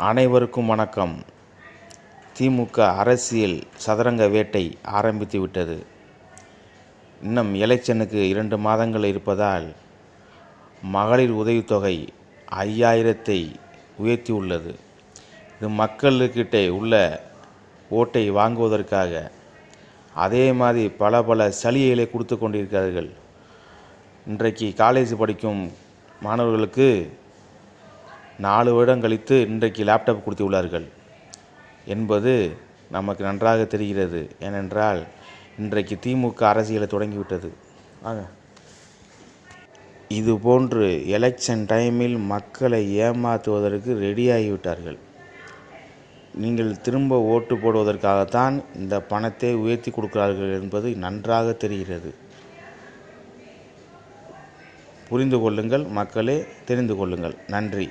அனைவருக்கும் வணக்கம். திமுக அரசியல் சதுரங்க வேட்டை ஆரம்பித்து விட்டது. இன்னும் எலெக்ஷனுக்கு 2 மாதங்கள் இருப்பதால் மகளிர் உதவித்தொகை 5000 உயர்த்தியுள்ளது. இது மக்களுக்கிட்டே உள்ள ஓட்டை வாங்குவதற்காக. அதே மாதிரி பல சலுகைகளை கொடுத்து கொண்டிருக்கிறார்கள். இன்றைக்கு காலேஜ் படிக்கும் மாணவர்களுக்கு 4 வருடம் கழித்து இன்றைக்கு லேப்டாப் கொடுத்துள்ளார்கள் என்பது நமக்கு நன்றாக தெரிகிறது. ஏனென்றால் இன்றைக்கு திமுக அரசியலை தொடங்கிவிட்டது. இதுபோன்று எலெக்ஷன் டைமில் மக்களை ஏமாற்றுவதற்கு ரெடியாகிவிட்டார்கள். நீங்கள் திரும்ப ஓட்டு போடுவதற்காகத்தான் இந்த பணத்தை உயர்த்தி கொடுக்கிறார்கள் என்பது நன்றாக தெரிகிறது. புரிந்து கொள்ளுங்கள் மக்களே, தெரிந்து கொள்ளுங்கள். நன்றி.